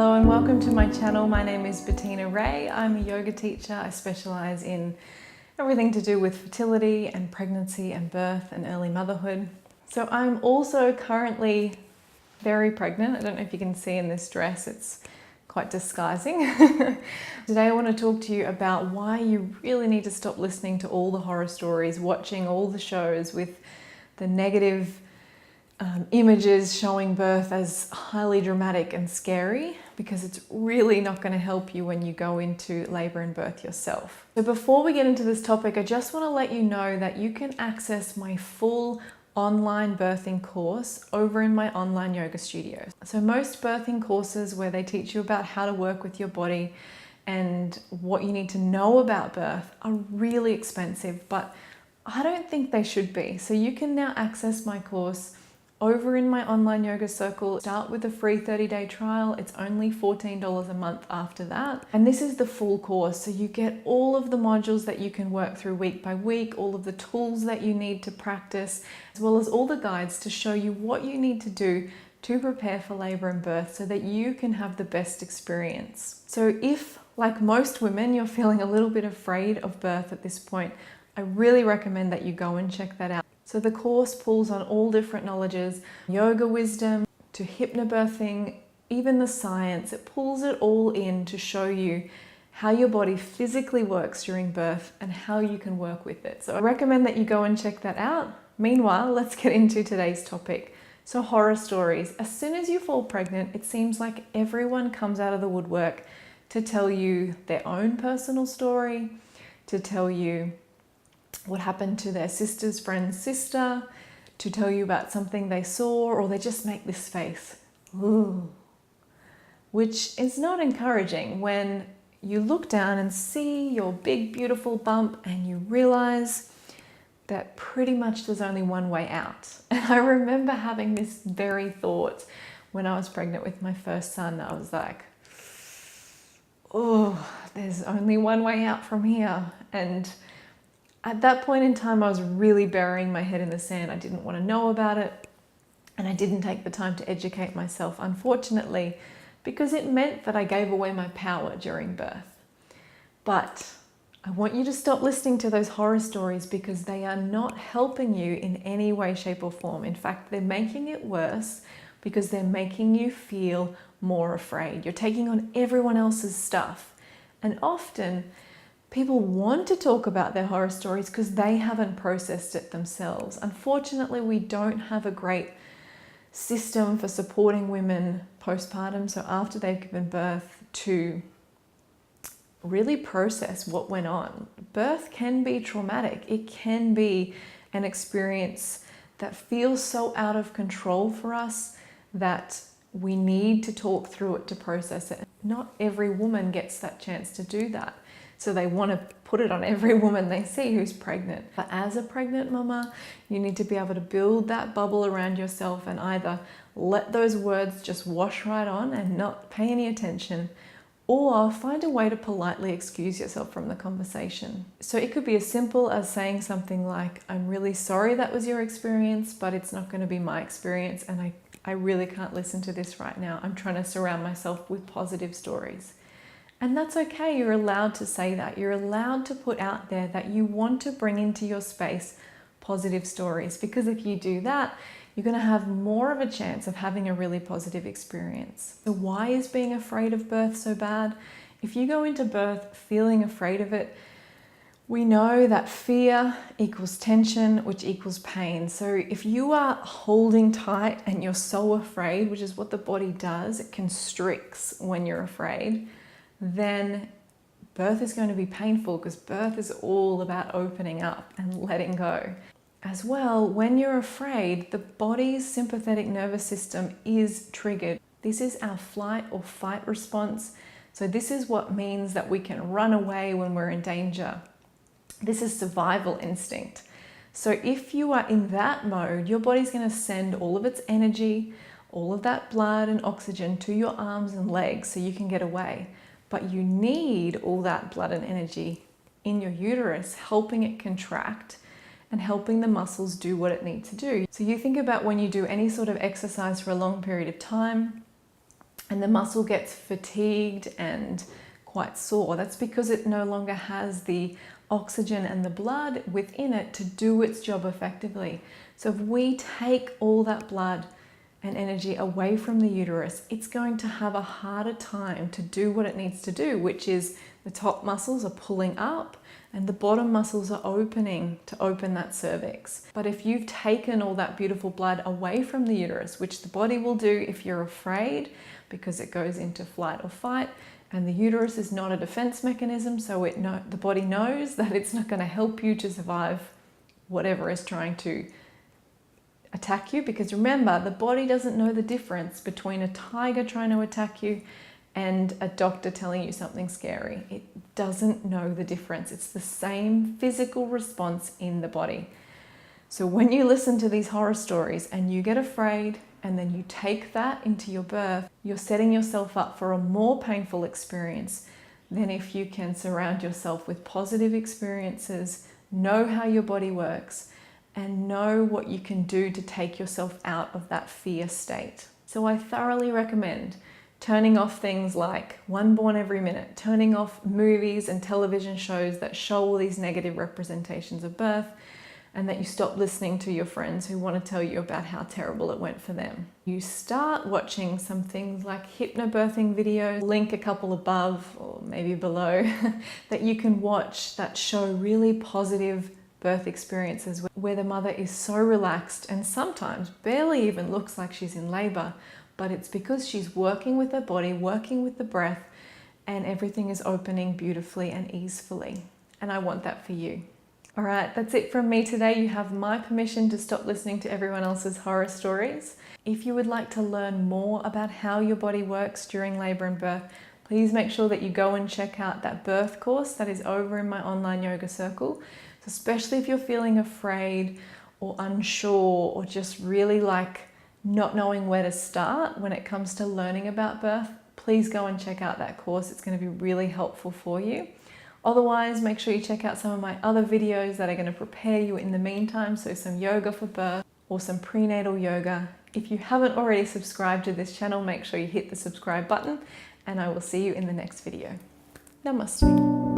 Hello and welcome to my channel. My name is Bettina Ray. I'm a yoga teacher. I specialize in everything to do with fertility and pregnancy and birth and early motherhood. So I'm also currently very pregnant. I don't know if you can see in this dress, it's quite disguising. Today I want to talk to you about why you really need to stop listening to all the horror stories, watching all the shows with the negative images showing birth as highly dramatic and scary, because it's really not going to help you when you go into labor and birth yourself. So before we get into this topic, I just want to let you know that you can access my full online birthing course over in my online yoga studio. So most birthing courses where they teach you about how to work with your body and what you need to know about birth are really expensive, but I don't think they should be. So you can now access my course over in my online yoga circle. Start with a free 30-day trial. It's only $14 a month after that. And this is the full course. So you get all of the modules that you can work through week by week, all of the tools that you need to practice, as well as all the guides to show you what you need to do to prepare for labor and birth so that you can have the best experience. So if, like most women, you're feeling a little bit afraid of birth at this point, I really recommend that you go and check that out. So the course pulls on all different knowledges, yoga wisdom to hypnobirthing, even the science. It pulls it all in to show you how your body physically works during birth and how you can work with it. So I recommend that you go and check that out. Meanwhile, let's get into today's topic. So horror stories. As soon as you fall pregnant, it seems like everyone comes out of the woodwork to tell you their own personal story, to tell you what happened to their sister's friend's sister, to tell you about something they saw, or they just make this face, ooh, which is not encouraging when you look down and see your big, beautiful bump and you realize that pretty much there's only one way out. And I remember having this very thought when I was pregnant with my first son. I was like, oh, there's only one way out from here. And at that point in time, I was really burying my head in the sand. I didn't want to know about it, and I didn't take the time to educate myself, unfortunately, because it meant that I gave away my power during birth. But I want you to stop listening to those horror stories because they are not helping you in any way, shape, or form. In fact, they're making it worse because they're making you feel more afraid. You're taking on everyone else's stuff, and often people want to talk about their horror stories because they haven't processed it themselves. Unfortunately, we don't have a great system for supporting women postpartum, so after they've given birth, to really process what went on. Birth can be traumatic. It can be an experience that feels so out of control for us that we need to talk through it to process it. Not every woman gets that chance to do that. So they want to put it on every woman they see who's pregnant. But as a pregnant mama, you need to be able to build that bubble around yourself and either let those words just wash right on and not pay any attention, or find a way to politely excuse yourself from the conversation. So it could be as simple as saying something like, I'm really sorry that was your experience, but it's not going to be my experience, and I really can't listen to this right now. I'm trying to surround myself with positive stories. And that's okay, you're allowed to say that. You're allowed to put out there that you want to bring into your space positive stories, because if you do that, you're going to have more of a chance of having a really positive experience. So why is being afraid of birth so bad? If you go into birth feeling afraid of it, we know that fear equals tension, which equals pain. So if you are holding tight and you're so afraid, which is what the body does, it constricts when you're afraid, then birth is going to be painful, because birth is all about opening up and letting go. As well, when you're afraid, the body's sympathetic nervous system is triggered. This is our flight or fight response. So this is what means that we can run away when we're in danger. This is survival instinct. So if you are in that mode, your body's going to send all of its energy, all of that blood and oxygen to your arms and legs so you can get away. But you need all that blood and energy in your uterus, helping it contract and helping the muscles do what it needs to do. So you think about when you do any sort of exercise for a long period of time, and the muscle gets fatigued and quite sore. That's because it no longer has the oxygen and the blood within it to do its job effectively. So if we take all that blood and energy away from the uterus, it's going to have a harder time to do what it needs to do, which is the top muscles are pulling up and the bottom muscles are opening to open that cervix. But if you've taken all that beautiful blood away from the uterus, which the body will do if you're afraid, because it goes into flight or fight, and the uterus is not a defense mechanism, so the body knows that it's not going to help you to survive whatever is trying to attack you. Because remember, the body doesn't know the difference between a tiger trying to attack you and a doctor telling you something scary. It doesn't know the difference. It's the same physical response in the body. So when you listen to these horror stories and you get afraid and then you take that into your birth, you're setting yourself up for a more painful experience than if you can surround yourself with positive experiences, know how your body works, and know what you can do to take yourself out of that fear state. So I thoroughly recommend turning off things like One Born Every Minute, turning off movies and television shows that show all these negative representations of birth, and that you stop listening to your friends who want to tell you about how terrible it went for them. You start watching some things like hypnobirthing videos, link a couple above or maybe below, that you can watch that show really positive birth experiences where the mother is so relaxed and sometimes barely even looks like she's in labor, but it's because she's working with her body, working with the breath, and everything is opening beautifully and easefully. And I want that for you. All right, that's it from me today. You have my permission to stop listening to everyone else's horror stories. If you would like to learn more about how your body works during labor and birth, please make sure that you go and check out that birth course that is over in my online yoga circle. So especially if you're feeling afraid or unsure or just really like not knowing where to start when it comes to learning about birth, please go and check out that course. It's going to be really helpful for you. Otherwise, make sure you check out some of my other videos that are going to prepare you in the meantime. So some yoga for birth or some prenatal yoga. If you haven't already subscribed to this channel, make sure you hit the subscribe button, and I will see you in the next video. Namaste.